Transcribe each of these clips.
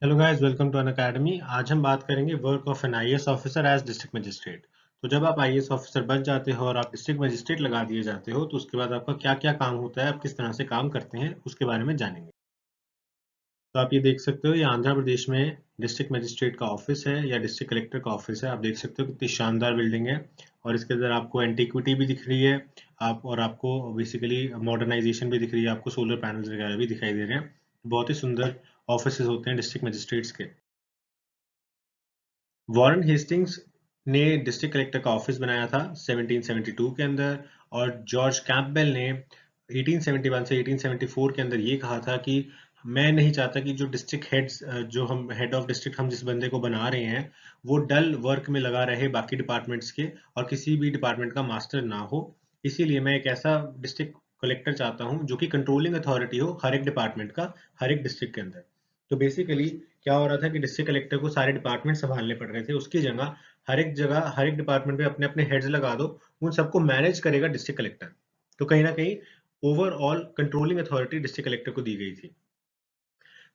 Hello guys, welcome to Unacademy. आज हम बात करेंगे work of an IAS officer as district magistrate. तो जब आप आईएएस ऑफिसर बन जाते हो और आप डिस्ट्रिक्ट मजिस्ट्रेट लगा दिए जाते हो तो उसके बाद आपका क्या क्या काम होता है, आप किस तरह से काम करते हैं, उसके बारे में जानेंगे। तो आप ये देख सकते हो, ये आंध्र प्रदेश में डिस्ट्रिक्ट मजिस्ट्रेट का ऑफिस है या डिस्ट्रिक्ट कलेक्टर का ऑफिस है। आप देख सकते हो कितनी शानदार बिल्डिंग है और इसके अंदर आपको एंटीक्विटी भी दिख रही है। आपको बेसिकली मॉडर्नाइजेशन भी दिख रही है, आपको सोलर पैनल्स वगैरह भी दिखाई दे रहे हैं। बहुत ही सुंदर ऑफिस होते हैं डिस्ट्रिक्ट मजिस्ट्रेट्स के। वॉरेन हेस्टिंग्स ने डिस्ट्रिक्ट कलेक्टर का ऑफिस बनाया था 1772 के अंदर, और जॉर्ज कैंपबेल ने 1871 से 1874 के अंदर ये कहा था कि मैं नहीं चाहता कि जो डिस्ट्रिक्ट हेड्स, जो हम हेड ऑफ डिस्ट्रिक्ट हम जिस बंदे को बना रहे हैं, वो डल वर्क में लगा रहे बाकी डिपार्टमेंट्स के और किसी भी डिपार्टमेंट का मास्टर ना हो। इसीलिए मैं एक ऐसा डिस्ट्रिक्ट कलेक्टर चाहता हूँ जो कि कंट्रोलिंग अथॉरिटी हो हर एक डिपार्टमेंट का, हर एक डिस्ट्रिक्ट के अंदर। तो बेसिकली क्या हो रहा था कि डिस्ट्रिक्ट कलेक्टर को सारे डिपार्टमेंट संभालने पड़ रहे थे, उसकी जगह हर एक डिपार्टमेंट में अपने अपने हेड्स लगा दो, उन सबको मैनेज करेगा डिस्ट्रिक्ट कलेक्टर। तो कहीं ना कहीं overall controlling authority district collector को दी गई थी।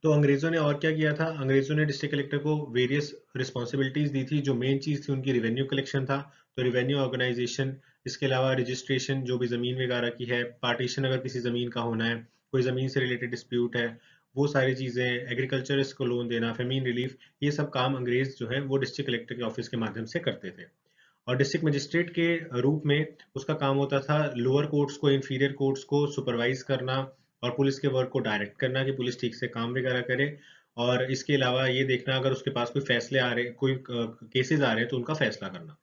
तो अंग्रेजों ने और क्या किया था, अंग्रेजों ने डिस्ट्रिक्ट कलेक्टर को वेरियस रिस्पॉन्सिबिलिटीज दी थी। जो मेन चीज थी उनकी रिवेन्यू कलेक्शन था, तो रिवेन्यू ऑर्गेनाइजेशन, इसके अलावा रजिस्ट्रेशन जो भी जमीन वगैरह की है, पार्टीशन अगर किसी जमीन का होना है, कोई जमीन से रिलेटेड डिस्प्यूट है, वो सारी चीजें, एग्रीकल्चरिस्ट को लोन देना, फेमीन रिलीफ, ये सब काम अंग्रेज जो है वो डिस्ट्रिक्ट कलेक्टर के ऑफिस के माध्यम से करते थे। और डिस्ट्रिक्ट मजिस्ट्रेट के रूप में उसका काम होता था लोअर कोर्ट्स को, इंफीरियर कोर्ट्स को सुपरवाइज करना और पुलिस के वर्क को डायरेक्ट करना कि पुलिस ठीक से काम वगैरह करे। और इसके अलावा ये देखना अगर उसके पास कोई फैसले आ रहे, कोई केसेस आ रहे हैं तो उनका फैसला करना।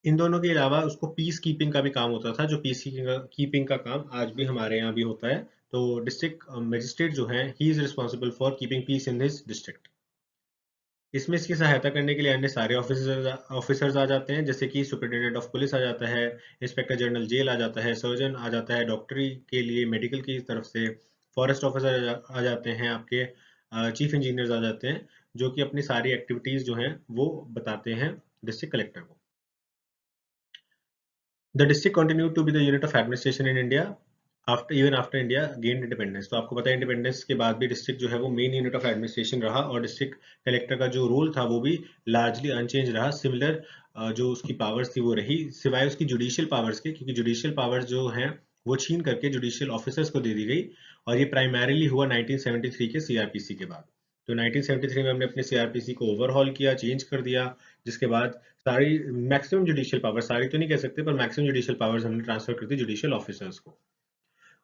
इन दोनों के अलावा उसको पीस कीपिंग का भी काम होता था, जो पीस कीपिंग का काम आज भी हमारे यहाँ भी होता है। तो डिस्ट्रिक्ट मजिस्ट्रेट जो है, he is responsible for keeping peace in his district. इसमें इसकी सहायता करने के लिए अन्य सारे ऑफिसर्स आ जाते हैं, जैसे कि सुपरिटेंडेंट ऑफ पुलिस आ जाता है, इंस्पेक्टर जनरल जेल आ जाता है, सर्जन आ जाता है डॉक्टरी के लिए मेडिकल की तरफ से, फॉरेस्ट ऑफिसर आ जाते हैं, आपके चीफ इंजीनियर्स आ जाते हैं, जो कि अपनी सारी एक्टिविटीज जो हैं वो बताते हैं डिस्ट्रिक्ट कलेक्टर को। The district continued to be the unit of administration in India after India gain independence. तो आपको पता है इंडिपेंडेंस के बाद भी डिस्ट्रिक्ट जो है वो मेन यूनिट ऑफ एडमिनिस्ट्रेशन रहा और डिस्ट्रिक्ट कलेक्टर का जो रोल था वो भी लार्जली अनचेंज रहा। सिमिलर जो उसकी पावर्स थी वो रही, सिवाय उसकी जुडिशियल पावर्स के, क्योंकि जुडिशियल पावर्स जो हैं वो छीन करके जुडिशियल ऑफिसर्स को दे दी गई। और ये प्राइमरीली हुआ 1973 के सीआरपीसी के बाद। तो 1973 में हमने अपने सीआरपीसी को ओवरहॉल किया, चेंज कर दिया, जिसके बाद सारी मैक्सिमम जुडिशियल पावर, सारी तो नहीं कह सकते पर मैक्सिमम जुडिशियल पावर्स हमने ट्रांसफर कर दी जुडिशियल ऑफिसर्स को।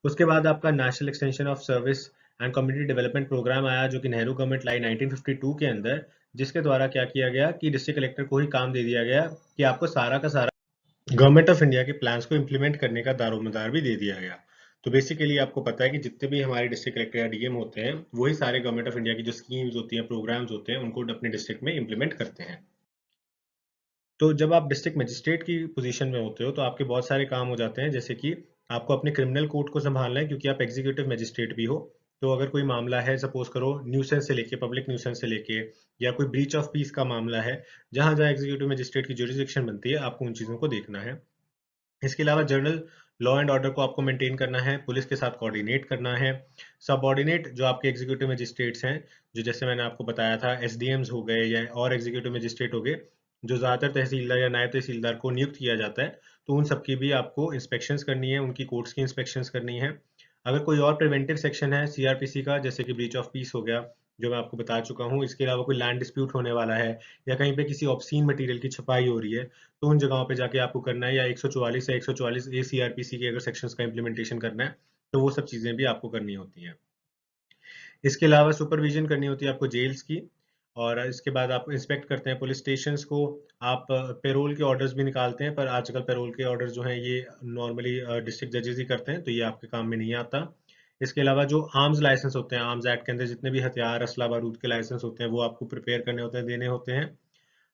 उसके बाद आपका national extension of service and community development programme आया, जो कि नेहरू गवर्नमेंट लाई 1952 के अंदर, जिसके द्वारा क्या किया गया कि डिस्ट्रिक्ट कलेक्टर को ही काम दे दिया गया कि आपको सारा का सारा गवर्नमेंट ऑफ इंडिया के प्लान्स को इम्प्लीमेंट करने का दारोमदार भी दे दिया गया। तो बेसिकली आपको पता है कि जितने भी हमारे डिस्ट्रिक्ट कलेक्टर या डीएम होते हैं, वही सारे गवर्नमेंट ऑफ इंडिया की जो स्कीम्स होती हैं, प्रोग्राम्स होते हैं, उनको अपने डिस्ट्रिक्ट में इम्प्लीमेंट करते हैं। तो जब आप डिस्ट्रिक्ट मजिस्ट्रेट की पोजीशन में होते हो तो आपके बहुत सारे काम हो जाते हैं, जैसे कि आपको अपने क्रिमिनल कोर्ट को संभालना है, क्योंकि आप एग्जीक्यूटिव मजिस्ट्रेट भी हो। तो अगर कोई मामला है, सपोज करो न्यूसेंस से लेके, पब्लिक न्यूसेंस से लेके, या कोई ब्रीच ऑफ पीस का मामला है, जहां जहां एग्जीक्यूटिव मजिस्ट्रेट की जुरिसडिक्शन बनती है, आपको उन चीजों को देखना है। इसके अलावा जनरल लॉ एंड ऑर्डर को आपको मेंटेन करना है, पुलिस के साथ कोऑर्डिनेट करना है। सबऑर्डिनेट जो आपके एग्जीक्यूटिव मजिस्ट्रेट्स हैं, जो जैसे मैंने आपको बताया था एसडीएम्स हो गए या और एग्जीक्यूटिव मजिस्ट्रेट हो गए, जो ज़्यादातर तहसीलदार या नायब तहसीलदार को नियुक्त किया जाता है, तो उन सबकी भी आपको इंस्पेक्शंस करनी है, उनकी कोर्ट्स की इंस्पेक्शंस करनी है। अगर कोई और प्रिवेंटिव सेक्शन है सीआरपीसी का, जैसे कि ब्रीच ऑफ पीस हो गया, जो मैं आपको बता चुका हूँ, इसके अलावा कोई लैंड डिस्प्यूट होने वाला है या कहीं पे किसी ऑब्सीन मटेरियल की छपाई हो रही है, तो उन जगहों पे जाके आपको करना है, या 144 या 144 ए सीआरपीसी के अगर सेक्शंस का इम्प्लीमेंटेशन करना है, तो वो सब चीजें भी आपको करनी होती हैं। इसके अलावा सुपरविजन करनी होती है आपको जेल्स की, और इसके बाद आप इंस्पेक्ट करते हैं पुलिस स्टेशंस को। आप पेरोल के ऑर्डर्स भी निकालते हैं, पर आजकल पेरोल के ऑर्डर्स जो हैं ये नॉर्मली डिस्ट्रिक्ट जजेस ही करते हैं, तो ये आपके काम में नहीं आता। इसके अलावा जो आर्म्स लाइसेंस होते हैं, आर्म्स एक्ट के अंदर जितने भी हथियार, असला बारूद के लाइसेंस होते हैं, वो आपको प्रिपेयर करने होते हैं, देने होते हैं।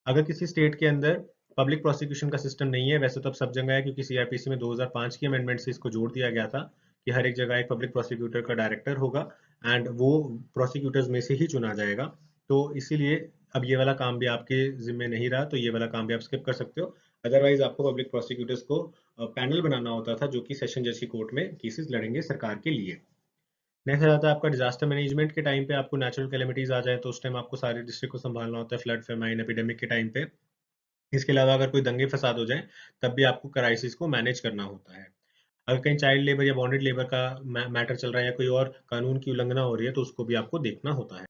अगर किसी स्टेट के अंदर पब्लिक प्रोसिक्यूशन का सिस्टम नहीं है, वैसे तो अब सब जगह है, क्योंकि सीआरपीसी में 2005 की अमेंडमेंट से इसको जोड़ दिया गया था कि हर एक जगह एक पब्लिक प्रोसिक्यूटर का डायरेक्टर होगा एंड वो प्रोसिक्यूटर्स में से ही चुना जाएगा। तो इसीलिए अब ये वाला काम भी आपके जिम्मे नहीं रहा, तो ये वाला काम भी आप स्किप कर सकते हो। अदरवाइज आपको पब्लिक प्रोसिक्यूटर्स को पैनल बनाना होता था, जो कि सेशन जज की कोर्ट में केसेस लड़ेंगे सरकार के लिए। नेक्स्ट आ जाता है आपका डिजास्टर मैनेजमेंट के टाइम पे आपको नेचुरल कैलेमिटीज आ जाए तो उस टाइम आपको सारे डिस्ट्रिक्ट को संभालना होता है फ्लड फेमाइन एपिडेमिक के टाइम पे। इसके अलावा अगर कोई दंगे फसाद हो जाए तब भी आपको क्राइसिस को मैनेज करना होता है। अगर कहीं चाइल्ड लेबर या बॉन्डेड लेबर का मैटर चल रहा है या कोई और कानून की उल्लंघना हो रही है तो उसको भी आपको देखना होता है।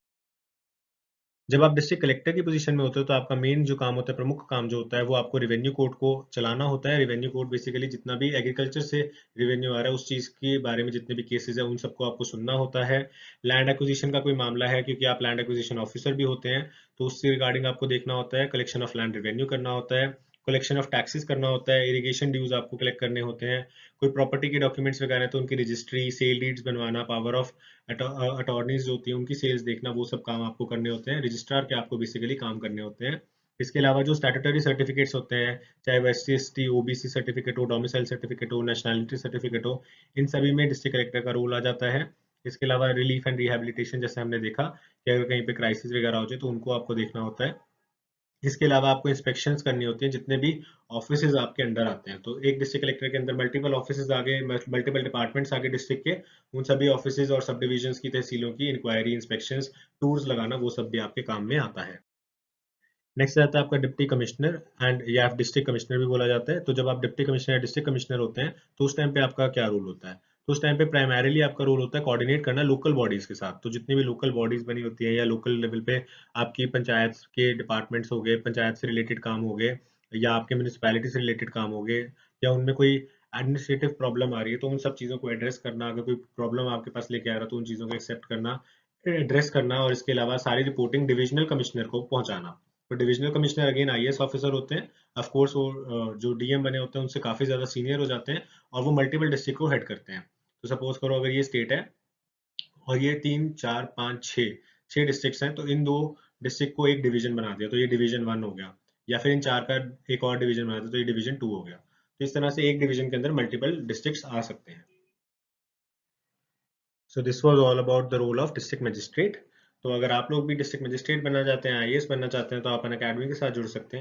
जब आप डिस्ट्रिक्ट कलेक्टर की पोजीशन में होते हो तो आपका मेन जो काम होता है, प्रमुख काम जो होता है वो आपको रेवेन्यू कोर्ट को चलाना होता है। रेवेन्यू कोर्ट बेसिकली जितना भी एग्रीकल्चर से रेवेन्यू आ रहा है उस चीज के बारे में जितने भी केसेस है उन सबको आपको सुनना होता है। लैंड एक्विजिशन का कोई मामला है क्योंकि आप लैंड एक्विजिशन ऑफिसर भी होते हैं तो उससे रिगार्डिंग आपको देखना होता है। कलेक्शन ऑफ लैंड रेवेन्यू करना होता है, कलेक्शन ऑफ टैक्सेस करना होता है, इरिगेशन ड्यूज आपको कलेक्ट करने होते हैं। कोई प्रॉपर्टी के डॉक्यूमेंट्स वगैरह है तो उनकी रजिस्ट्री, सेल डीड्स बनवाना, पावर ऑफ अटॉर्नीज जो होती हैं उनकी सेल्स देखना, वो सब काम आपको करने होते हैं। रजिस्ट्रार के आपको बेसिकली काम करने होते हैं। इसके अलावा जो स्टैट्यूटरी सर्टिफिकेट्स होते हैं, चाहे वो SC ST OBC सर्टिफिकेट हो, डोमिसाइल सर्टिफिकेट हो, नेशनैलिटी सर्टिफिकेट हो, इन सभी में डिस्ट्रिक्ट कलेक्टर का रोल आ जाता है। इसके अलावा रिलीफ एंड रिहेबिलिटेशन जैसे हमने देखा कि अगर कहीं पे क्राइसिस वगैरह हो जाए तो उनको आपको देखना होता है। इसके अलावा आपको इंस्पेक्शंस करनी होती हैं जितने भी ऑफिसेज आपके अंडर आते हैं। तो एक डिस्ट्रिक्ट कलेक्टर के अंदर मल्टीपल ऑफिसेज आगे, मल्टीपल डिपार्टमेंट्स आगे डिस्ट्रिक्ट के, उन सभी ऑफिसेज और सब डिविजन्स की, तहसीलों की इंक्वायरी, इंस्पेक्शंस, टूर्स लगाना, वो सब भी आपके काम में आता है। नेक्स्ट आता है आपका डिप्टी कमिश्नर एंड या डिस्ट्रिक्ट कमिश्नर भी बोला जाता है। तो जब आप डिप्टी कमिश्नर या डिस्ट्रिक्ट कमिश्नर होते हैं तो उस टाइम पे आपका क्या रोल होता है? तो उस टाइम पे प्राइमरीली आपका रोल होता है कोऑर्डिनेट करना लोकल बॉडीज के साथ। तो जितनी भी लोकल बॉडीज बनी होती है या लोकल लेवल पे आपकी पंचायत के डिपार्टमेंट्स हो गए, पंचायत से रिलेटेड काम हो गए, या आपके म्यूनिसिपैलिटी से रिलेटेड काम हो गए, या उनमें कोई एडमिनिस्ट्रेटिव प्रॉब्लम आ रही है तो उन सब चीज़ों को एड्रेस करना। अगर कोई प्रॉब्लम आपके पास लेके आ रहा है तो उन चीज़ों को एक्सेप्ट करना, एड्रेस करना, और इसके अलावा सारी रिपोर्टिंग डिविजनल कमिश्नर को पहुंचाना। तो divisional commissioner again IAS officer होते हैं। ऑफ कोर्स वो जो DM बने होते हैं उनसे काफी ज्यादा सीनियर हो जाते हैं और वो मल्टीपल डिस्ट्रिक्ट को हेड करते हैं। तो सपोज करो अगर ये स्टेट है और ये 3 4 5 6 डिस्ट्रिक्ट्स हैं तो इन 2 डिस्ट्रिक्ट को एक डिवीजन बना दिया तो ये डिवीजन 1 हो गया, या फिर इन 4 का एक और डिवीजन बना दिया तो ये डिवीजन 2 हो गया। तो इस तरह से एक डिवीजन के अंदर मल्टीपल डिस्ट्रिक्ट्स आ सकते हैं। So this was all about the role of district magistrate. तो अगर आप लोग भी डिस्ट्रिक्ट मजिस्ट्रेट बनना चाहते हैं, IAS बनना चाहते हैं, तो आप अन अकेडमी के साथ जुड़ सकते हैं।